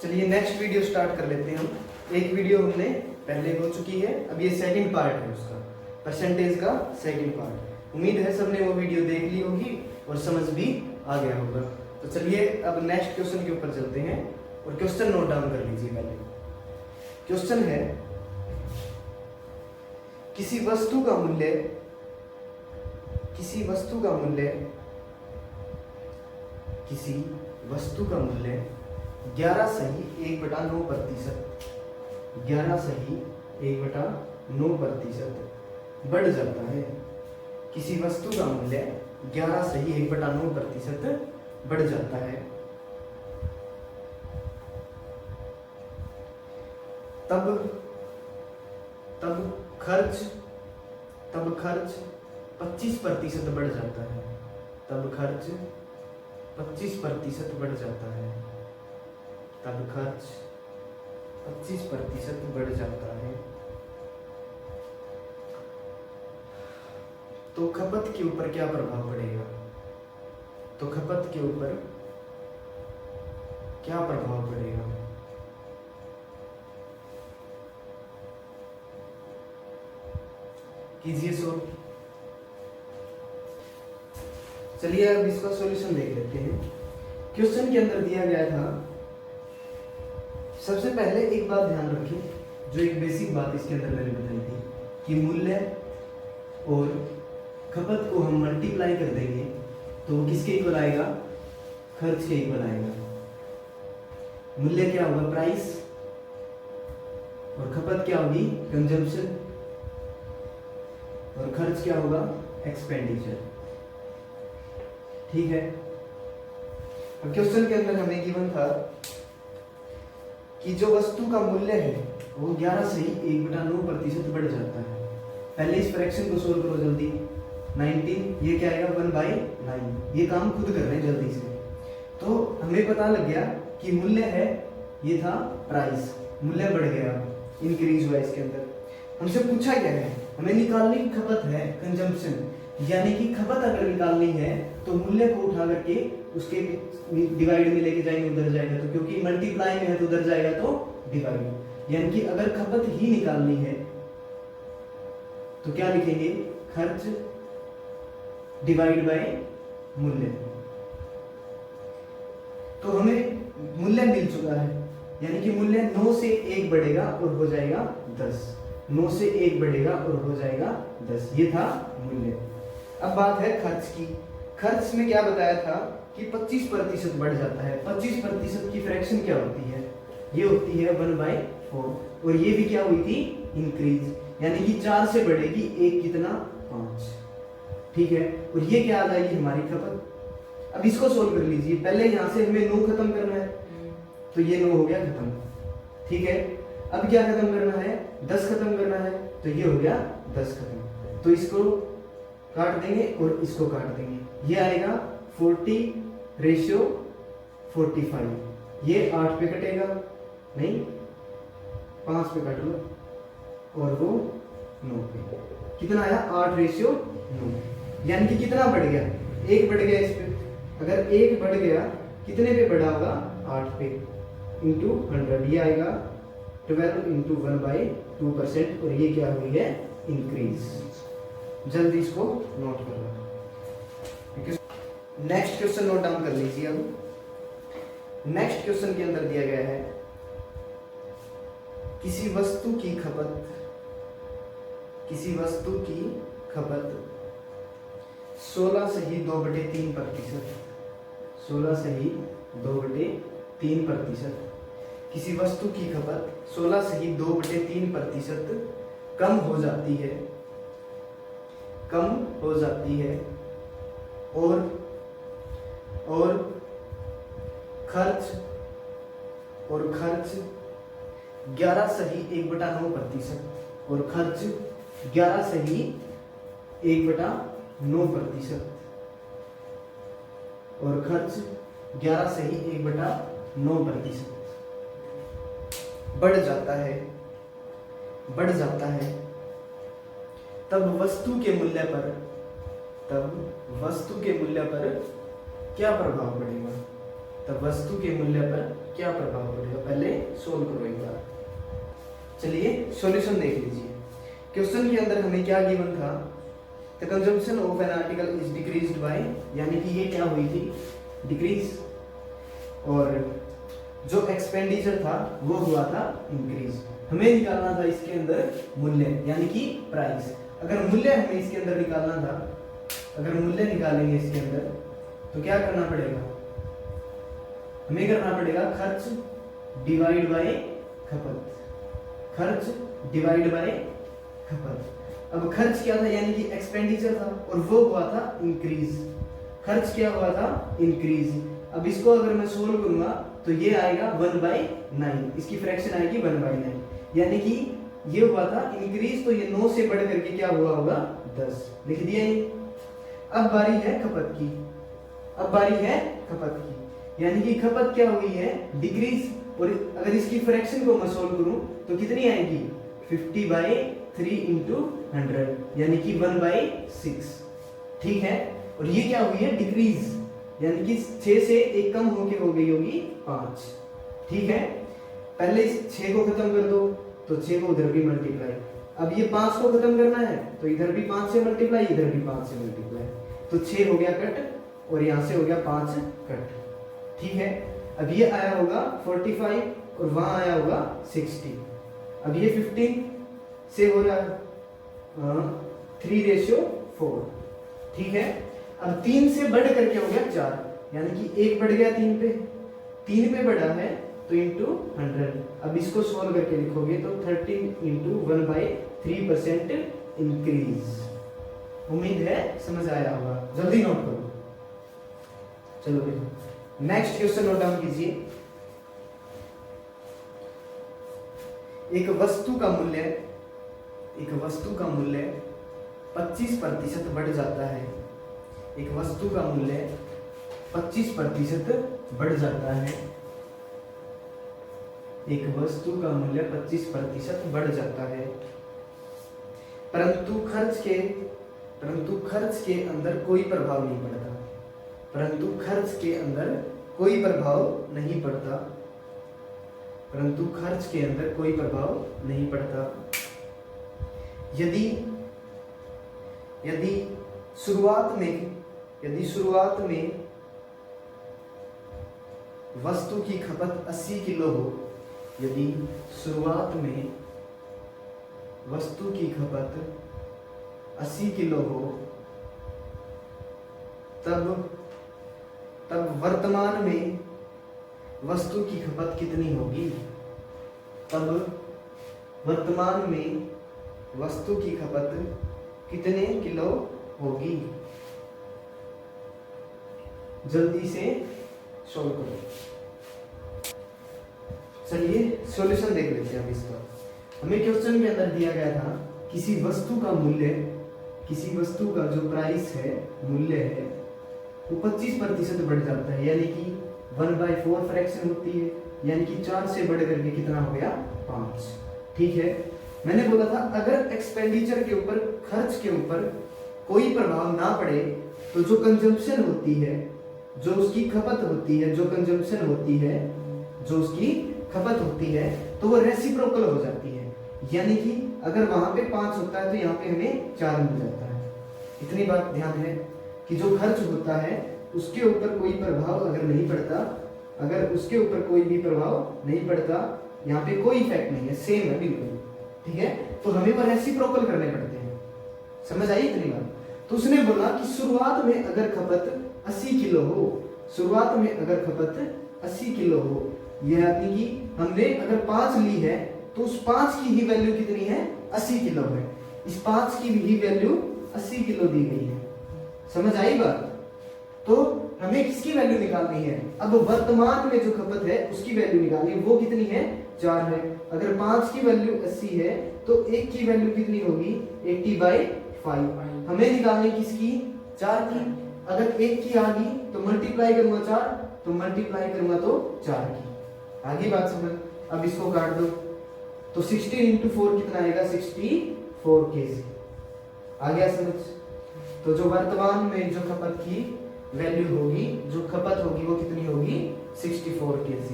चलिए next video start कर लेते हैं हम। एक वीडियो हमने पहले हो चुकी है, अब ये सेकंड पार्ट है उसका, परसेंटेज का सेकंड पार्ट। उम्मीद है सबने वो वीडियो देख ली होगी और समझ भी आ गया होगा। तो चलिए अब नेक्स्ट क्वेश्चन के ऊपर चलते हैं और क्वेश्चन नोट डाउन कर लीजिए। पहले क्वेश्चन है, किसी वस्तु का मूल्य 11 सही 1/9%, 11 सही 1/9% बढ़ जाता है। किसी वस्तु का मूल्य 11 सही 1/9% बढ़ जाता है, तब खर्च 25% बढ़ जाता है। तब खर्च 25% बढ़ जाता है। तब खर्च 25% बढ़ जाता है। तो खपत के ऊपर क्या प्रभाव पड़ेगा? तो खपत के ऊपर क्या प्रभाव पड़ेगा? कीजिए सोल्व। चलिए अब इसका सॉल्यूशन देख लेते हैं। क्वेश्चन के अंदर दिया गया था, सबसे पहले एक बात ध्यान रखिए, जो एक बेसिक बात इसके अंदर मैंने बताई थी कि मूल्य और खपत को हम मल्टीप्लाई कर देंगे तो वो किसके इक्वल आएगा? खर्च के इक्वल आएगा। मूल्य क्या होगा? प्राइस, और खपत क्या होगी? कंजम्पशन, और खर्च क्या होगा? एक्सपेंडिचर। ठीक है। अब क्वेश्चन के अंदर हमें गिवन था कि जो वस्तु का मूल्य है वो 11 से ही 1/9% बढ़ जाता है। पहले इस फ्रैक्शन को सोल्व करो जल्दी। 19, ये क्या आएगा? 1/9। ये काम खुद कर रहे हैं जल्दी से। तो हमें पता लग गया कि मूल्य है, ये था प्राइस, मूल्य बढ़ गया, इंक्रीज हुआ। इसके अंदर हमसे पूछा क्या है? हमें निकालनी खपत है, कंजम्पशन, यानी कि खपत अगर निकालनी है तो मूल्य को उठा करके उसके डिवाइड में लेके जाएंगे, उधर जाएगा तो, क्योंकि मल्टीप्लाई में है तो उधर जाएगा तो डिवाइड। यानी कि अगर खपत ही निकालनी है तो क्या लिखेंगे? खर्च डिवाइड बाय मूल्य। तो हमें मूल्य मिल चुका है, यानी कि मूल्य 9 से 1 बढ़ेगा और हो जाएगा 10। 9 से 1 बढ़ेगा और हो जाएगा 10। ये था मूल्य। अब बात है खर्च की। खर्च में क्या बताया था कि 25% बढ़ जाता है। 25% की फ्रैक्शन क्या होती है? ये होती है 1/4, और ये भी क्या हुई थी? इंक्रीज, यानी कि 4 से बढ़ेगी 1 कितना? 5। ठीक है। और ये क्या आ जाएगी? हमारी खपत। अब इसको सोल्व कर लीजिए। पहले यहां से हमें 9 खत्म करना है, तो ये 9 हो गया खत्म। ठीक है। अब क्या खत्म करना है? 10 खत्म करना है, तो ये हो गया 10 खत्म। तो इसको काट देंगे और इसको काट देंगे, ये आएगा 40:45। ये 8 पे कटेगा, नहीं 5 पे काट लो, और वो 9 पे। कितना आया? 8:9। यानी कि कितना बढ़ गया? 1 बढ़ गया इस पे। अगर 1 बढ़ गया, कितने पे बढ़ा होगा? 8 पे, इंटू 100। ये आएगा 12 इंटू 1/2%, और ये क्या हुई है? इंक्रीज। जल्दी इसको नोट कर लो। नेक्स्ट क्वेश्चन नोट डाउन कर लीजिए। अब नेक्स्ट क्वेश्चन के अंदर दिया गया है, किसी वस्तु की खपत 16 से ही 2/3%, 16 से ही 2/3%। किसी वस्तु की खपत 16 से ही 2/3% कम हो जाती है, और खर्च 11 से ही 1/9%, और खर्च 11 से ही 1/9%, और खर्च 11 से ही 1/9% बढ़ जाता है। तब वस्तु के मूल्य पर क्या प्रभाव पड़ेगा? तब वस्तु के मूल्य पर क्या प्रभाव पड़ेगा, पहले सोल्व करो एक बार। चलिए सॉल्यूशन देख लीजिए। क्वेश्चन के अंदर हमें क्या गिवन था, the consumption of an article is decreased bye, यानी कि ये क्या हुई थी, डिक्रीज, और जो एक्सपेंडिचर था वो हुआ था इंक्रीज। हमें निकालना था इसके अंदर मूल्य, यानी कि प्राइस। अगर मूल्य हमें इसके अंदर निकालना था, अगर मूल्य निकालेंगे इसके अंदर तो क्या करना पड़ेगा, हमें करना पड़ेगा खर्च डिवाइड बाय खपत, खर्च डिवाइड बाय खपत। अब खर्च क्या था, यानी कि एक्सपेंडिचर था, और वो हुआ था इंक्रीज। खर्च क्या हुआ था, इंक्रीज। अब इसको अगर मैं सोल्व करूंगा तो ये आएगा 1/9, इसकी फ्रैक्शन आएगी 1/9, यानी कि ये हुआ था इंक्रीज, तो ये 9 से बढ़ करके क्या हुआ होगा, 10। लिख दिया ये। अब बारी है खपत की, अब बारी है खपत की, यानी कि खपत क्या हुई है, डिक्रीज, और अगर इसकी फ्रैक्शन को मैं सोल्व करूं तो कितनी आएगी, 50/3 × 100, यानी कि 1/6। ठीक है, और ये क्या हुई है, डिक्रीज, यानी कि 6 से 1 कम होके हो गई होगी 5। ठीक है, पहले इस 6 को खत्म कर दो तो 6 को उधर भी मल्टीप्लाई, अब ये 5 को खत्म करना है तो इधर भी 5 से मल्टीप्लाई, इधर भी 5 से मल्टीप्लाई, तो 6 हो गया कट और यहाँ से हो गया 5 कट। ठीक है, अब ये आया होगा 45 और वहां आया होगा 60। अब ये 15 से हो रहा है 3:4। ठीक है, अब 3 से बढ़ करके हो गया 4, यानी कि 1 बढ़ गया 3 पे, 3 पे बढ़ा है तो इंटू 100। अब इसको सोल्व करके लिखोगे तो 13 × 1/3% इंक्रीज। उम्मीद है समझ आया होगा, जल्दी नोट करो। चलो फिर नेक्स्ट क्वेश्चन नोट डाउन कीजिए। एक वस्तु का मूल्य, एक वस्तु का मूल्य 25% बढ़ जाता है, एक वस्तु का मूल्य 25% बढ़ जाता है, एक वस्तु का मूल्य 25% बढ़ जाता है, परंतु खर्च के अंदर कोई प्रभाव नहीं पड़ता, परंतु खर्च के अंदर कोई प्रभाव नहीं पड़ता, परंतु खर्च के अंदर कोई प्रभाव नहीं पड़ता। यदि शुरुआत में वस्तु की खपत 80 किलो हो, यदि शुरुआत में वस्तु की खपत 80 किलो हो, तब वर्तमान में वस्तु की खपत कितनी होगी, तब वर्तमान में वस्तु की खपत कितने किलो होगी। जल्दी से सॉल्व करो। चलिए सॉल्यूशन देख लेते हैं अब इसका। हमें क्वेश्चन के अंदर दिया गया था किसी वस्तु का मूल्य, किसी वस्तु का जो प्राइस है, मूल्य है, वो 25% बढ़ जाता है, यानी कि 1/4 फ्रैक्शन होती है, यानी कि 4 से बढ़ करके कितना हो गया, 5। ठीक है, मैंने बोला था अगर एक्सपेंडिचर के ऊपर, खर्च के ऊपर कोई प्रभाव ना पड़े तो जो कंजम्पशन होती है, जो उसकी खपत होती है, जो कंजम्पशन होती है, जो उसकी खपत होती है, तो वो रेसिप्रोकल हो जाती है, यानी कि अगर वहां पे 5 होता है तो यहाँ पे हमें 4 मिल जाता है। इतनी बात ध्यान है कि जो खर्च होता है उसके ऊपर कोई प्रभाव अगर नहीं पड़ता, अगर उसके ऊपर कोई भी प्रभाव नहीं पड़ता, यहाँ पे कोई इफेक्ट नहीं है, सेम है बिल्कुल। ठीक है, तो हमें वो रेसिप्रोकल करने पड़ते हैं। समझ आई इतनी बात? तो उसने बोला कि शुरुआत में अगर खपत 80 किलो हो, शुरुआत में अगर खपत 80 किलो हो, यानी कि हमने अगर 5 ली है तो उस 5 की ही वैल्यू कितनी है, 80 किलो है। इस 5 की ही वैल्यू 80 किलो दी गई है। समझ आई बात? तो हमें किसकी वैल्यू निकालनी है, अब वर्तमान में जो खपत है उसकी वैल्यू निकालनी है, वो कितनी है, 4 है। अगर 5 की वैल्यू 80 है तो 1 की वैल्यू कितनी होगी, 80/5। हमें निकालनी किसकी, 4 की। अगर 1 की आ गई तो मल्टीप्लाई करूंगा 4, तो मल्टीप्लाई करूंगा तो 4 की। आगे बात समझ। अब इसको काट दो तो 16 × 4 कितना आएगा, 64 kg। आ गया समझ? तो जो वर्तमान में जो खपत की वैल्यू होगी, जो खपत होगी वो कितनी होगी, 64 kg।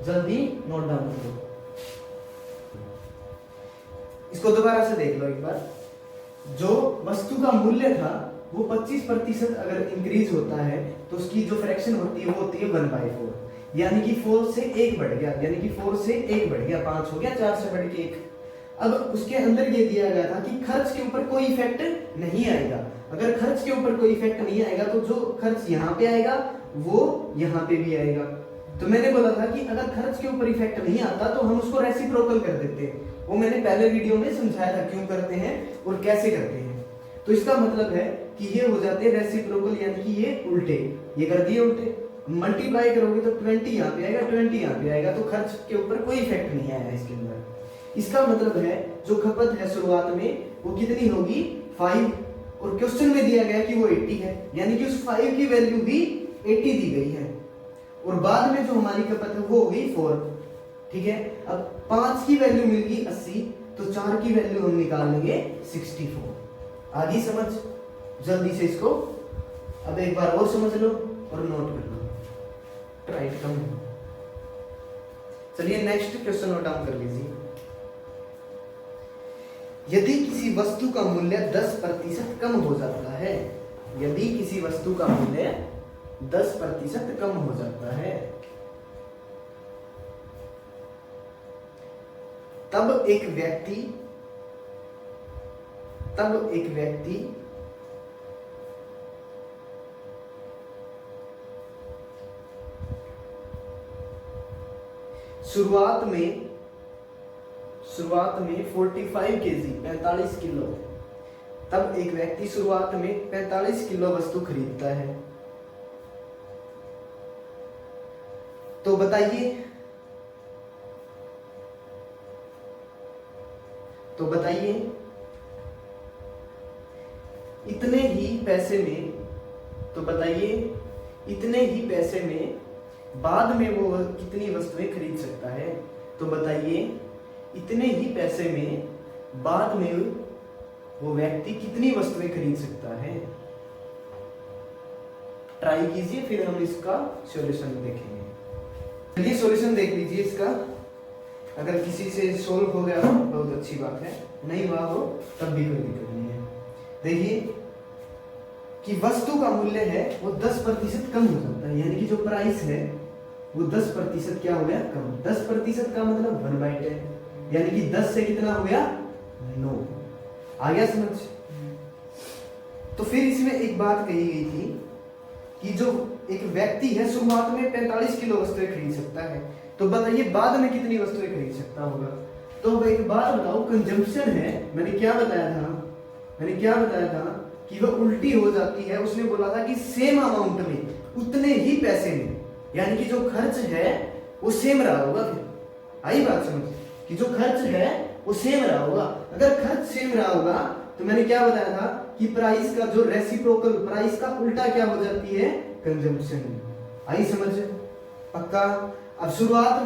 जल्दी नोट डाउन करो। इसको दोबारा से देख लो एक बार। जो वस्तु का मूल्य था वो 25% अगर इंक्रीज होता है तो उसकी जो फ्रैक्शन होती है वो होती है 1/4, यानी कि 4 से 1 बढ़ गया, यानी कि 4 से 1 बढ़ गया, 5 हो गया, 4 से बढ़ के 1। अब उसके अंदर ये दिया गया था कि खर्च के ऊपर कोई इफेक्ट नहीं आएगा। अगर खर्च के ऊपर कोई इफेक्ट नहीं आएगा तो जो खर्च यहाँ पे आएगा वो यहाँ पे भी आएगा। तो मैंने बोला था कि अगर खर्च के ऊपर इफेक्ट नहीं आता तो हम उसको रेसिप्रोकल कर देते हैं। वो मैंने पहले वीडियो में समझाया था क्यों करते हैं और कैसे करते हैं। तो इसका मतलब है कि ये हो जाते हैं रेसिप्रोकल, यानी कि ये उल्टे, ये कर दिए उल्टे। मल्टीप्लाई करोगे तो 20 यहाँ पे आएगा, 20 यहाँ पे आएगा, तो खर्च के ऊपर कोई इफेक्ट नहीं आया इसके अंदर। इसका मतलब है जो खपत है शुरुआत में वो कितनी होगी 5, और क्वेश्चन में दिया गया कि वो 80 है, यानी कि उस 5 की वैल्यू भी 80 दी गई है, और बाद में जो हमारी खपत है वो हो गई 4। ठीक है, अब 5 की वैल्यू मिल गई 80, तो 4 की वैल्यू हम निकाल लेंगे 64। आगे समझ, जल्दी से इसको अब एक बार और समझ लो और नोट कर लो। राइट कम। चलिए नेक्स्ट क्वेश्चन नोट डाउन कर लीजिए। यदि किसी वस्तु का मूल्य 10% कम हो जाता है, यदि किसी वस्तु का मूल्य 10% कम हो जाता है, तब एक व्यक्ति शुरुआत में 45 केजी 45 किलो, तब एक व्यक्ति शुरुआत में 45 किलो वस्तु खरीदता है, तो बताइए इतने ही पैसे में बाद में वो कितनी वस्तुएं खरीद सकता है। तो बताइए इतने ही पैसे में बाद में वो व्यक्ति कितनी वस्तुएं खरीद सकता है। ट्राई कीजिए, फिर हम इसका सॉल्यूशन देखेंगे। चलिए सॉल्यूशन देख लीजिए इसका। अगर किसी से सोल्व हो गया तो बहुत अच्छी बात है, नहीं हुआ हो तब भी कोई दिक्कत नहीं है। देखिए कि वस्तु का मूल्य है वो 10% कम हो जाता है, यानी कि जो प्राइस है वो 10% क्या हो गया कम। 10% का मतलब 1/10, यानी कि 10 से कितना हो गया 9। आ गया समझ। तो फिर इसमें एक बात कही गई थी कि जो एक व्यक्ति है शुरुआत में 45 किलो वस्तुएं खरीद सकता है, तो बताइए बाद में कितनी वस्तुएं खरीद सकता होगा। तो एक बात बताओ, कंजम्पशन है, मैंने क्या बताया था कि वह उल्टी हो जाती है। उसने बोला था कि सेम अमाउंट में, उतने ही पैसे में, यानी कि जो खर्च है वो सेम रहा होगा। फिर आई बात समझ कि जो खर्च है वो सेम रहा होगा। अगर खर्च सेम रहा होगा तो मैंने क्या बताया था कि प्राइस का जो रेसिप्रोकल, प्राइस का उल्टा क्या हो जाती है कंजम्पशन। आई समझ पक्का। अब शुरुआत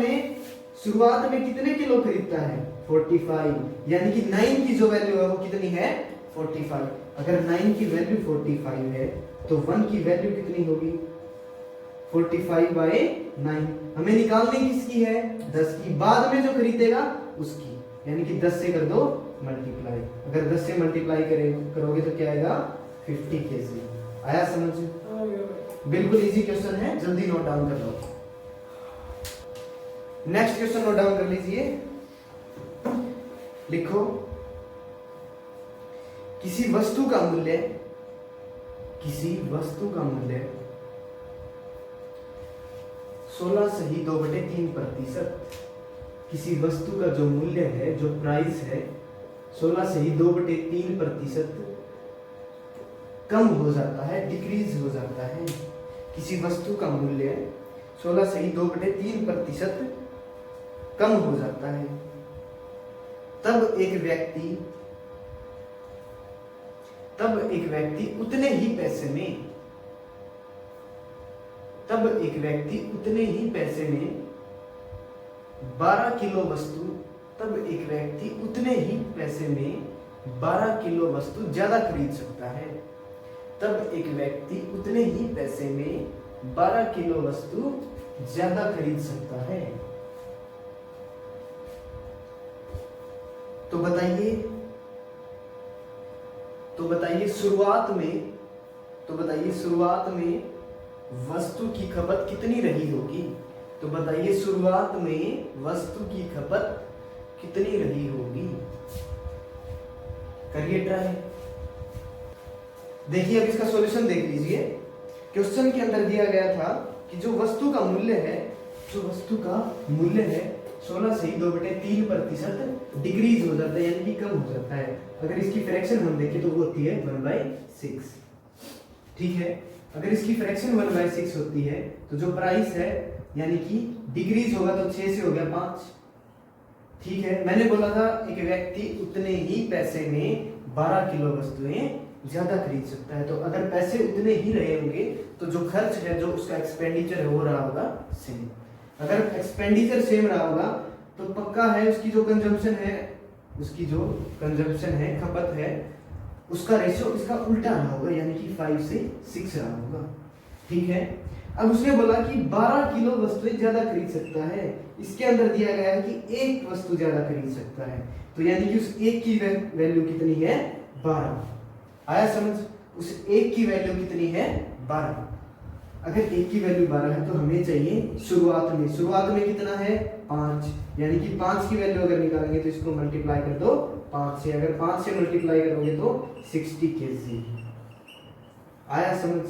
में कितने किलो खरीदता है 45, यानी कि 9 की जो वैल्यू है वो कितनी है 45। अगर 9 की वैल्यू 45 है तो 1 की वैल्यू कितनी होगी 45/9। हमें निकालने किसकी है 10 की, बाद में जो खरीदेगा उसकी, यानी कि 10 से कर दो मल्टीप्लाई। अगर 10 से मल्टीप्लाई करोगे तो क्या आएगा 50 केजी। आया समझ। बिल्कुल इजी क्वेश्चन है, जल्दी नोट डाउन कर लो। नेक्स्ट क्वेश्चन नोट डाउन कर लीजिए। लिखो किसी वस्तु का मूल्य 16 सही 2/3%। किसी वस्तु का जो मूल्य है, जो प्राइस है 16 सही 2/3% कम हो जाता है, डिक्रीज हो जाता है। किसी वस्तु का मूल्य 16 सही 2/3% कम हो जाता है, तब एक व्यक्ति उतने ही पैसे में 12 किलो वस्तु, तब एक व्यक्ति उतने ही पैसे में 12 किलो वस्तु ज्यादा खरीद सकता है। तब एक व्यक्ति उतने ही पैसे में 12 किलो वस्तु ज्यादा खरीद सकता है। बताइए शुरुआत में वस्तु की खपत कितनी रही होगी? तो बताइए शुरुआत में वस्तु की खपत कितनी रही होगी? करिए ट्राई। देखिए अब इसका सॉल्यूशन देख लीजिए। क्वेश्चन के अंदर दिया गया था कि जो वस्तु का मूल्य है 16 से 2/3% डिक्रीज हो जाता है, यानी कि कम हो जाता है। अगर इसकी फ्रैक्शन हम देखें तो वो होती है 1/6। ठीक है, अगर इसकी फ्रैक्शन 1/6 होती है तो जो प्राइस है यानी कि डिक्रीज होगा तो 6 से हो गया 5। ठीक है, मैंने बोला था एक व्यक्ति उतने ही पैसे में 12 किलो वस्तुएं ज्यादा खरीद सकता है। तो अगर पैसे उतने ही रहे होंगे तो जो खर्च है, जो उसका एक्सपेंडिचर है वो रहा होगा सेम। अगर एक्सपेंडिचर सेम रहा होगा तो पक्का है उसकी जो कंजम्पशन है, खपत है, उसका रेशियो इसका उल्टा रहा होगा, यानी कि 5 से 6 रहा होगा। ठीक है, अब उसने बोला कि 12 किलो वस्तुएं ज्यादा खरीद सकता है। इसके अंदर दिया गया है कि एक वस्तु ज्यादा खरीद सकता है, तो यानी कि उस एक की वैल्यू कितनी है? 12। आया समझ? उस एक की वैल्यू कितनी है? 12। अगर एक की वैल्यू 12 है तो हमें चाहिए शुरुआत में कितना है? 5। यानी कि 5 की वैल्यू अगर निकालेंगे तो इसको मल्टीप्लाई कर दो 5 से। अगर 5 से मल्टीप्लाई करोगे तो 60 kg। आया समझ?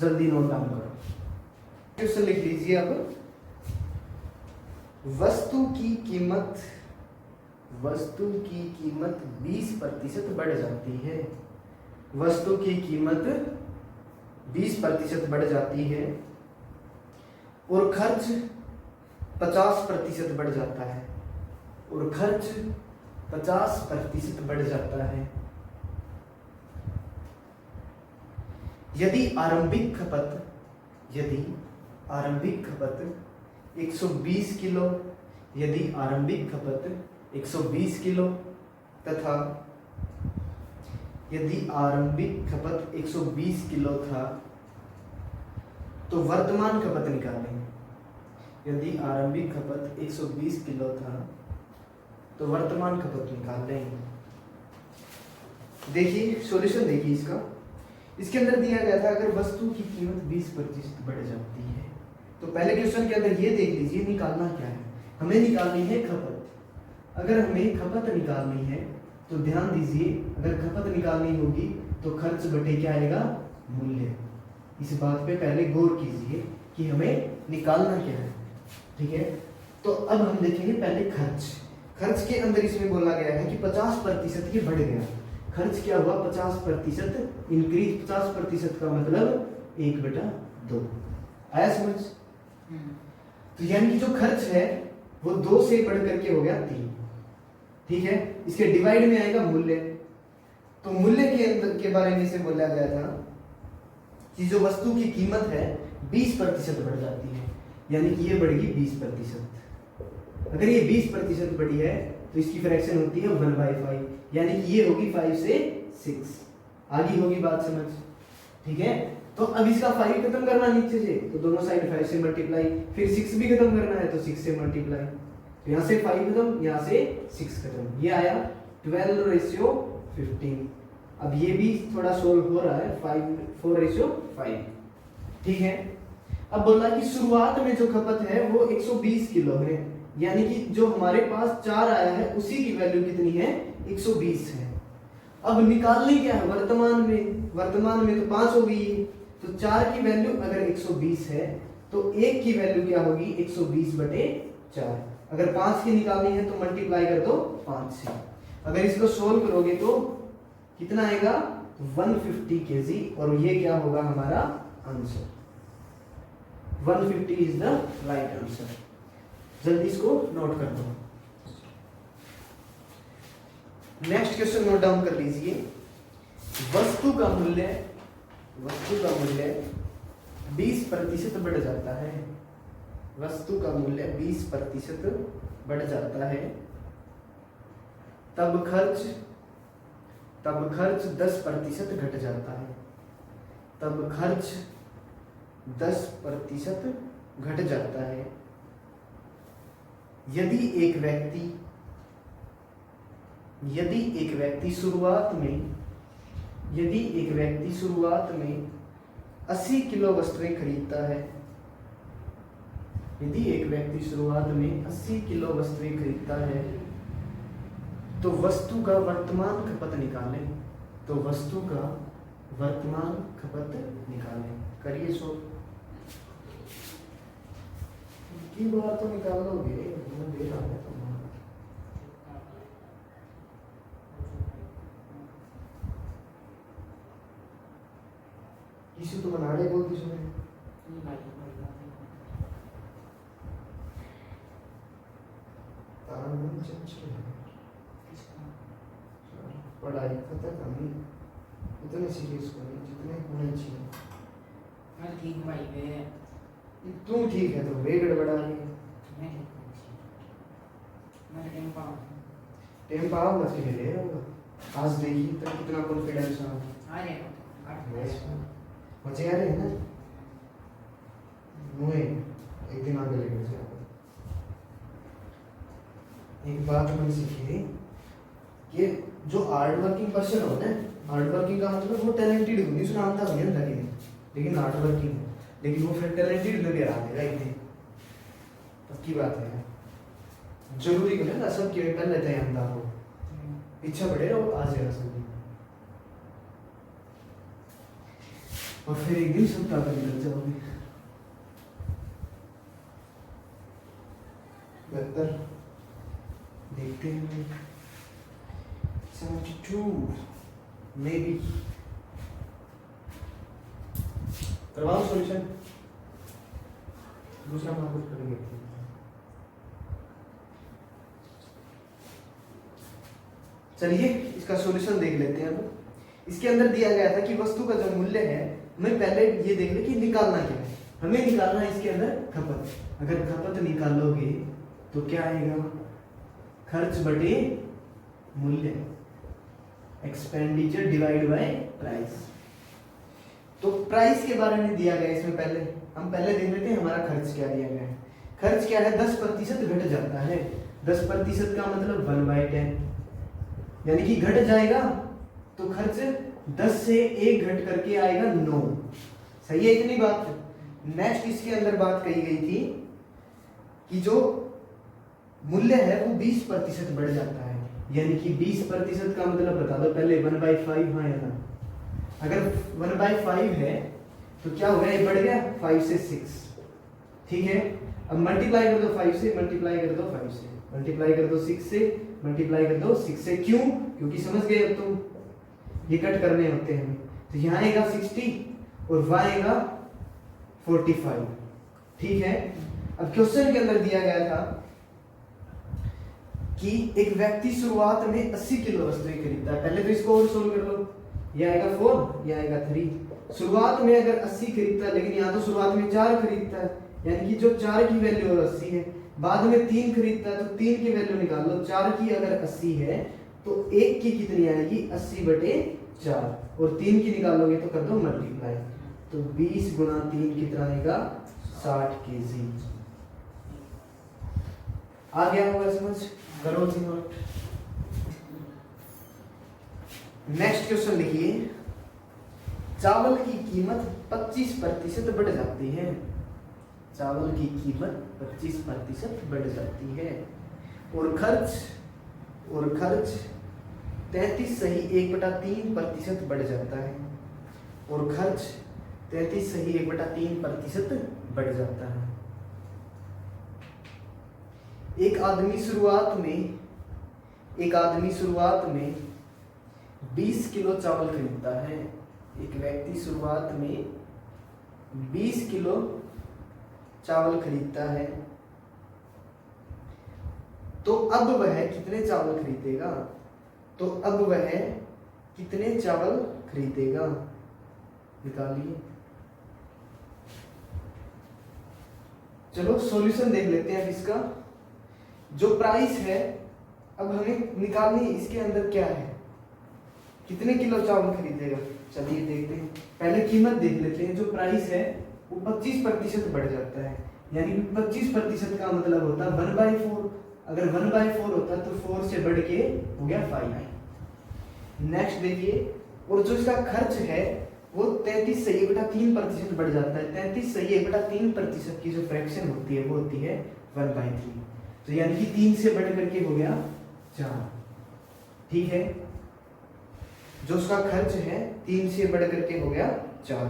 जल्दी नोट डाउन करो। क्वेश्चन लिख लीजिए। अब वस्तु की कीमत 20% बढ़ जाती है। वस्तु की कीमत 20% बढ़ जाती है और खर्च 50% बढ़ जाता है। यदि आरंभिक खपत 120 किलो तथा यदि आरंभिक खपत 120 किलो था तो वर्तमान खपत निकालें। यदि आरंभिक खपत 120 किलो था तो वर्तमान खपत निकाल लें। देखिए सॉल्यूशन देखिए इसका। इसके अंदर दिया गया था अगर वस्तु की कीमत 20% बढ़ जाती है तो पहले क्वेश्चन के अंदर ये देख लीजिए निकालना क्या है। हमें निकालनी है खपत। अगर हमें खपत निकालनी है तो ध्यान दीजिए, अगर खपत निकालनी होगी तो खर्च बटे क्या आएगा? मूल्य। इस बात पे पहले गौर कीजिए कि हमें निकालना क्या है। ठीक है, तो अब हम देखेंगे पहले खर्च के अंदर इसमें बोला गया है कि 50% ये बढ़ गया। खर्च क्या हुआ? 50% इंक्रीज। 50% का मतलब 1/2। आया समझ? तो यानी कि जो खर्च है वो 2 से बढ़ करके हो गया 3। ठीक है, इसके डिवाइड में आएगा मूल्य। तो मूल्य के अंदर के बारे में से बोला गया था कि जो वस्तु की कीमत है 20% बढ़ जाती है, यानी कि ये बढ़ेगी 20%। अगर ये 20% बढ़ी है तो इसकी फ्रैक्शन होती है 1/5, यानी कि ये होगी 5 से 6। आगे होगी बात समझ? ठीक है, तो अब इसका 5 खत्म करना नीचे से तो दोनों साइड 5 से मल्टीप्लाई, फिर 6 भी खत्म करना है तो 6 से मल्टीप्लाई। तो यहाँ से 5 खत्म, यहाँ से 6 खत्म। ये आया 12:15। अब ये भी थोड़ा सोल्व हो रहा है 4:5। ठीक है, अब बोला कि शुरुआत में जो खपत है वो 120 किलो है, यानी कि जो हमारे पास 4 आया है उसी की वैल्यू कितनी है? 120 है। अब निकालनी क्या है? वर्तमान में तो 5 हो गई, तो 4 की वैल्यू अगर 120 है तो 1 की वैल्यू क्या होगी? 120/4। अगर 5 की निकालनी है तो मल्टीप्लाई कर दो 5 से। अगर इसको सोल्व करोगे तो कितना आएगा? 150 kg, और ये क्या होगा हमारा answer? 150 is the right answer. जल्दी इसको नोट कर दो। नेक्स्ट क्वेश्चन नोट डाउन कर लीजिए। वस्तु का मूल्य 20% बढ़ जाता है। वस्तु का मूल्य 20% बढ़ जाता है, तब खर्च 10% घट जाता है। तब खर्च 10% घट जाता है। यदि एक व्यक्ति यदि एक व्यक्ति शुरुआत में 80 किलो वस्तुएं खरीदता है, यदि एक व्यक्ति शुरुआत में 80 किलो वस्तुएं खरीदता है, तो वस्तु का वर्तमान खपत निकालें। तो वस्तु का वर्तमान खपत निकालें। करिए सो की बार तो निकाल लोगे, मैं दे रहा हूं तुम्हारा। किसी तो बना रहे बोलती सुने पढ़ाई खत्म करनी इतने सीरियस करनी जितने होने चाहिए। ठीक भाई वे तू ठीक है तो वे गड़बड़ा रही है। मैं टाइम पाओगे तो ले होगा। आज देखिए तो कितना कॉन्फिडेंस है। आ जाएगा मजे आ रहे हैं ना। मुझे एक दिन आगे लेकर जाओ। एक बात मैंने सीखी कि जो हार्ड वर्किंग पर्सन हो ना, हार्ड वर्किंग का मतलब वो टैलेंटेड होगी, सुनाता नहीं होता कि लेकिन हार्ड वर्किंग है, लेकिन वो फिर टैलेंटेड नजर आ जाएगा इतने। पक्की बात है, जरूरी नहीं ना सब के पहले तय अंदर हो, पीछे बढ़े रहो आ जाएगा सब। और फिर एक दिन सब ताकत लग जाओगे। बेहतर देखते हैं 72 मे बी करवाओ सॉल्यूशन। दूसरा मार्क करेंगे। चलिए इसका सॉल्यूशन देख लेते हैं। अब इसके अंदर दिया गया था कि वस्तु का जो मूल्य है, हमें पहले ये देख ले कि निकालना क्या है। हमें निकालना है इसके अंदर खपत। अगर खपत निकालोगे तो क्या आएगा? खर्च बटे मूल्य, एक्सपेंडिचर डिवाइड बाय प्राइस। तो प्राइस के बारे में दिया गया इसमें, पहले हम देख लेते हैं हमारा खर्च क्या दिया गया है। खर्च क्या है? 10% घट जाता है। 10% का मतलब 1/10, यानी कि घट जाएगा तो खर्च 10 से 1 घट करके आएगा 9। सही है इतनी बात? नेक्स्ट इसके अंदर बात कही गई थी कि जो मूल्य है वो 20% बढ़ जाता है, यानी कि 20% का मतलब बता दो पहले 1/5। हाँ या ना? अगर 1/5 है तो क्या हो गया? ये बढ़ गया 5 से 6। ठीक है, अब मल्टीप्लाई कर दो 5 से, मल्टीप्लाई कर दो 5 से, मल्टीप्लाई कर दो 6 से, मल्टीप्लाई कर दो 6 से। क्यों? क्योंकि समझ गए अब तुम, ये कट करने होते हैं। तो यहाँ आएगा 60 और वहां आएगा 45। ठीक है, अब क्वेश्चन के अंदर दिया गया था कि एक व्यक्ति शुरुआत में 80 किलो वस्तुएं खरीदता है। पहले तो इसको और सोल्व कर लो। ये आएगा 4, ये आएगा 3। शुरुआत में अगर 80 खरीदता है, लेकिन यहाँ तो शुरुआत में 4 खरीदता है, यानी कि जो 4 की वैल्यू 80 है। बाद में 3 खरीदता है तो 3 की वैल्यू निकाल लो। 4 की अगर 80 है तो 1 की कितनी आएगी? 80/4। और 3 की निकालोगे तो कर दो मल्टीप्लाई, तो 20 गुणा 3 कितना आएगा? 60 kg। आ गया होगा समझ? करो जी नोट। नेक्स्ट क्वेश्चन लिखिए। चावल की कीमत 25% बढ़ जाती है। चावल की कीमत 25% बढ़ जाती है और खर्च 33 सही 1/3% बढ़ जाता है। और खर्च 33 सही 1/3% बढ़ जाता है। एक आदमी शुरुआत में 20 किलो चावल खरीदता है। एक व्यक्ति शुरुआत में 20 किलो चावल खरीदता है, तो अब वह कितने चावल खरीदेगा? तो अब वह कितने चावल खरीदेगा? निकालिए। चलो सॉल्यूशन देख लेते हैं इसका। जो प्राइस है अब हमें निकालनी, इसके अंदर क्या है? कितने किलो चावल खरीदेगा? चलिए देखते हैं। पहले कीमत देख लेते हैं। जो प्राइस है वो 25% बढ़ जाता है, यानी कि 25% का मतलब होता है 1/4। अगर 1/4 होता तो 4 से बढ़ के हो गया 5। नेक्स्ट देखिए, और जो इसका खर्च है वो 33 सही 1/3% बढ़ जाता है। 33 सही 1/3% की जो फ्रैक्शन होती है वो होती है 1/3। तो यानी कि 3 से बढ़ करके हो गया 4। ठीक है, जो उसका खर्च है 3 से बढ़ करके हो गया 4।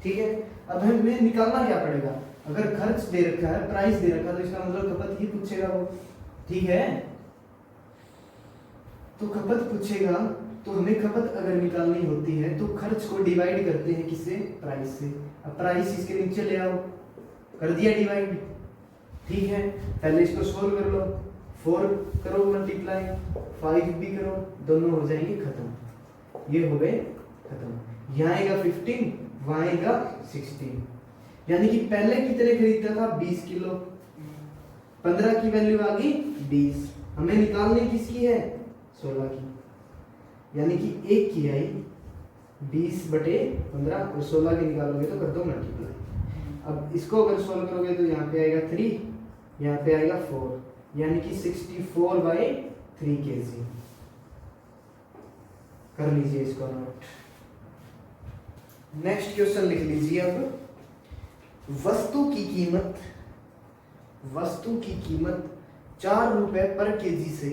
ठीक है, अब हमें निकालना क्या पड़ेगा? अगर खर्च दे रखा है, प्राइस दे रखा है, तो इसका मतलब खपत ही पूछेगा वो। ठीक है, तो खपत पूछेगा, तो हमें खपत अगर निकालनी होती है तो खर्च को डिवाइड करते हैं किससे? प्राइस से। अब प्राइस इसके नीचे ले आओ, कर दिया डिवाइड। ठीक है, पहले इसको सोल्व कर लो, 4 करो मल्टीप्लाई, 5 भी करो, दोनों हो जाएंगे खत्म। ये हो गए खत्म। यहाँ आएगा 15, वहां आएगा 16। यानी कि पहले कितने खरीदता था? 20 किलो। 15 की वैल्यू आ गई 20। हमें निकालने किसकी है? 16 की। यानी कि 1 की आई 20/15 और 16 की निकालोगे तो कर दो मल्टीप्लाई। अब इसको अगर सोल्व करोगे तो यहाँ पे आएगा 3, यहाँ पे आएगा 4, यानी कि 64/3 kg। कर लीजिए इसको नोट। नेक्स्ट क्वेश्चन लिख लीजिए। अब वस्तु की कीमत 4 रुपए पर केजी से,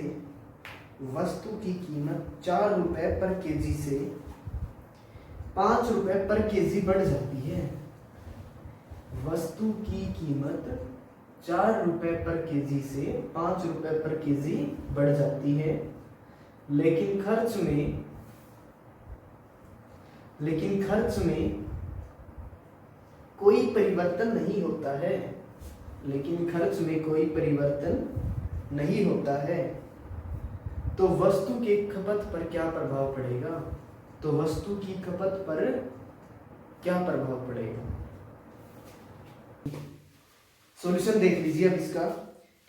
वस्तु की कीमत 4 रुपए पर केजी से 5 रुपए पर केजी बढ़ जाती है। वस्तु की कीमत 4 रुपए पर केजी से 5 रुपए पर केजी बढ़ जाती है, लेकिन खर्च में कोई परिवर्तन नहीं होता है। लेकिन खर्च में कोई परिवर्तन नहीं होता है, तो वस्तु के खपत पर क्या प्रभाव पड़ेगा? तो वस्तु की खपत पर क्या प्रभाव पड़ेगा? सॉल्यूशन देख लीजिए। अब इसका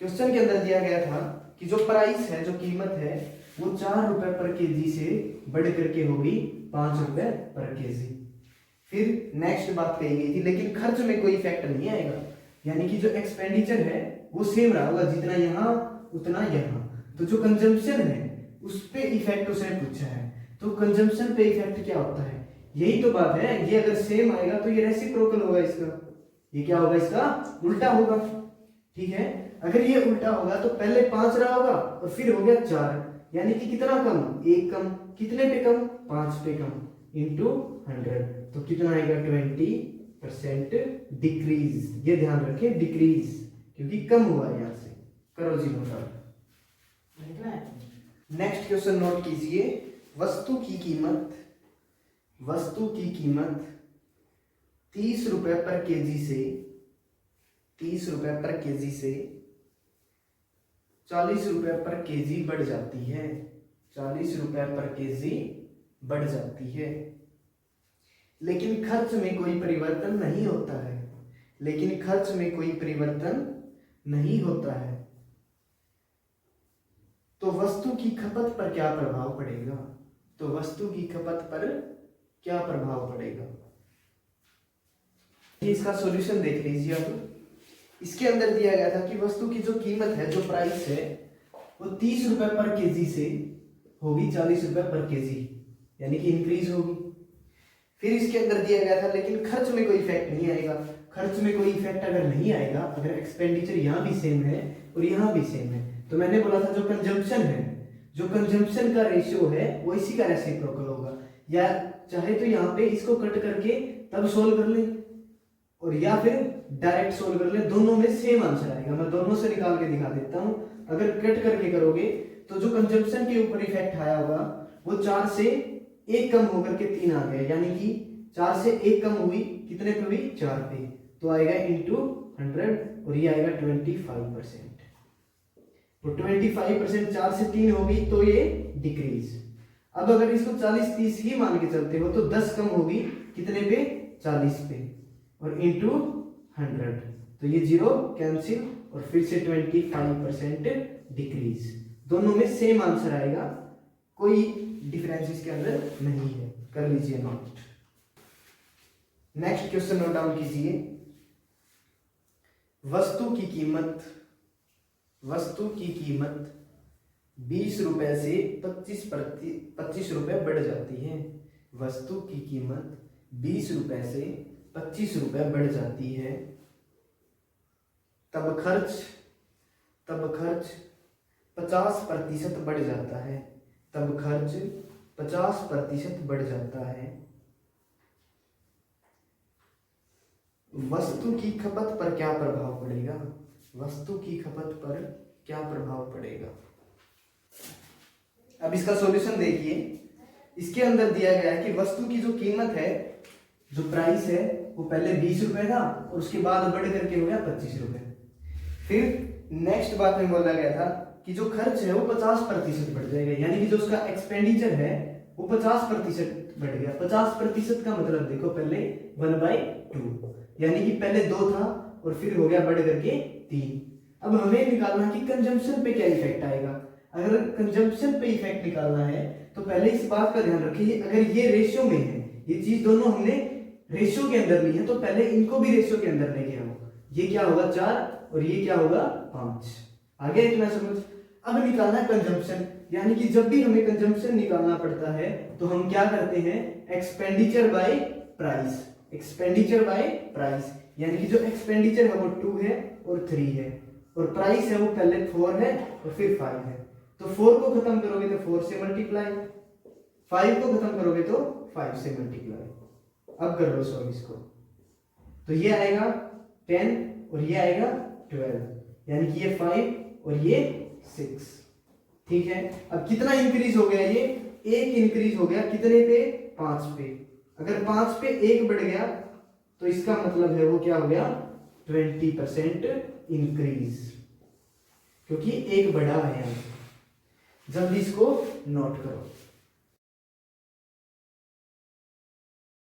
क्वेश्चन के अंदर दिया गया था कि जो प्राइस है, जो कीमत है, वो 4 रुपए पर केजी से बढ़ करके होगी 5 रुपए पर केजी। फिर नेक्स्ट बात कही गई थी, लेकिन खर्च में कोई इफेक्ट नहीं आएगा। यानी कि जो एक्सपेंडिचर है वो सेम रहा होगा, जितना यहाँ उतना यहाँ। तो जो कंजम्पशन है उस पे इफेक्ट उसने पूछा है। तो कंजम्पशन पे इफेक्ट क्या होता है? यही तो बात है। ये अगर सेम आएगा तो ये रेसिप्रोकल होगा इसका। ये क्या होगा? इसका उल्टा होगा। ठीक है, अगर ये उल्टा होगा तो पहले 5 रहा होगा और फिर हो गया 4, यानी कि कितना कम? 1 कम। कितने पे कम? 5 पे कम, इंटू 100। तो कितना आएगा? 20% डिक्रीज। ये ध्यान रखें, डिक्रीज, क्योंकि कम हुआ है यहाँ से। करो जी नोट। नेक्स्ट क्वेश्चन नोट कीजिए। वस्तु की कीमत 30 रुपए पर केजी से 40 रुपए पर केजी बढ़ जाती है। 40 रुपए पर केजी बढ़ जाती है, लेकिन खर्च में कोई परिवर्तन नहीं होता है। लेकिन खर्च में कोई परिवर्तन नहीं होता है, तो वस्तु की खपत पर क्या प्रभाव पड़ेगा? तो वस्तु की खपत पर क्या प्रभाव पड़ेगा? इसका सॉल्यूशन देख लीजिए। अब इसके अंदर दिया गया था कि वस्तु की जो कीमत है, जो प्राइस है, वो 30 रुपए पर केजी से होगी 40 रुपए पर केजी, यानी कि इंक्रीज होगी। फिर इसके अंदर दिया गया था लेकिन खर्च में कोई इफेक्ट नहीं आएगा। खर्च में कोई इफेक्ट अगर नहीं आएगा, अगर एक्सपेंडिचर यहाँ भी सेम है और यहाँ भी सेम है, तो मैंने बोला था जो कंजम्पशन है, जो कंजम्पशन का रेशियो है वो इसी का रेसिप्रोकल होगा। या चाहे तो यहाँ पे इसको कट करके तब सोल्व कर ले, और या फिर डायरेक्ट सोल्व कर ले, दोनों में सेम आंसर आएगा। मैं दोनों से निकाल के दिखा देता हूँ। अगर कट करके करोगे तो जो कंजम्पशन के ऊपर इफेक्ट आया होगा वो 4 से 1 कम होकर के 3 आ गया, यानी कि 4 से 1 कम हुई, कितने पे हुई? 4 पे, तो आएगा इंटू 100 और ये आएगा 25%। तो 25% 4 से 3 होगी तो ये डिक्रीज। अब अगर इसको 40-30 ही मान के चलते हो तो 10 कम होगी, कितने पे? 40 पे, और इंटू 100, तो ये 0 कैंसिल और फिर से 25% डिक्रीज। दोनों में सेम आंसर आएगा, कोई डिफरेंस इसके अंदर नहीं है। कर लीजिए note. Next question note down कीजिए। वस्तु की कीमत वस्तु की कीमत 20 रुपए से 25 रुपए बढ़ जाती है। वस्तु की कीमत 20 रुपए से 25 रुपए बढ़ जाती है, तब खर्च 50% बढ़ जाता है। तब खर्च 50% बढ़ जाता है। वस्तु की खपत पर क्या प्रभाव पड़ेगा? वस्तु की खपत पर क्या प्रभाव पड़ेगा? अब इसका सॉल्यूशन देखिए। इसके अंदर दिया गया है कि वस्तु की जो कीमत है, जो प्राइस है, वो पहले 20 रुपए था और उसके बाद बढ़ करके हो गया 25 रुपए। फिर नेक्स्ट बात में बोला गया था कि जो खर्च है वो 50% बढ़ जाएगा, यानी कि जो उसका एक्सपेंडिचर है वो 50% बढ़ गया। 50% का मतलब देखो, पहले 1/2, यानी कि पहले 2 था और फिर हो गया बढ़ करके 3। अब हमें निकालना है कि कंजम्पशन पे क्या इफेक्ट आएगा। अगर कंजम्पशन पे इफेक्ट निकालना है तो पहले इस बात का ध्यान रखिए, अगर ये रेशियो में है, ये चीज दोनों हमने रेशियो के अंदर ली है, तो पहले इनको भी रेशियो के अंदर लेके आओ। ये क्या होगा 4 और ये क्या होगा 5। आगे इतना समझ। अब निकालना है कंजम्पशन, यानी कि जब भी हमें कंजम्पशन निकालना पड़ता है तो हम क्या करते हैं, expenditure bye price. Expenditure bye price, यानी कि जो एक्सपेंडिचर है वो 2 है और 3 है, और प्राइस है वो पहले 4 है और फिर 5 है। तो 4 को खत्म करोगे तो 4 से मल्टीप्लाई, 5 को खत्म करोगे तो 5 से मल्टीप्लाई। अब कर लो सॉल्व इसको, तो ये आएगा 10 और ये आएगा 12, यानी कि ये 5 और ये 6। ठीक है। अब कितना इंक्रीज हो गया, ये 1 इंक्रीज हो गया, कितने पे, 5 पे। अगर 5 पे 1 बढ़ गया तो इसका मतलब है वो क्या हो गया, 20% इंक्रीज, क्योंकि 1 बढ़ा है। जल्दी इसको नोट करो।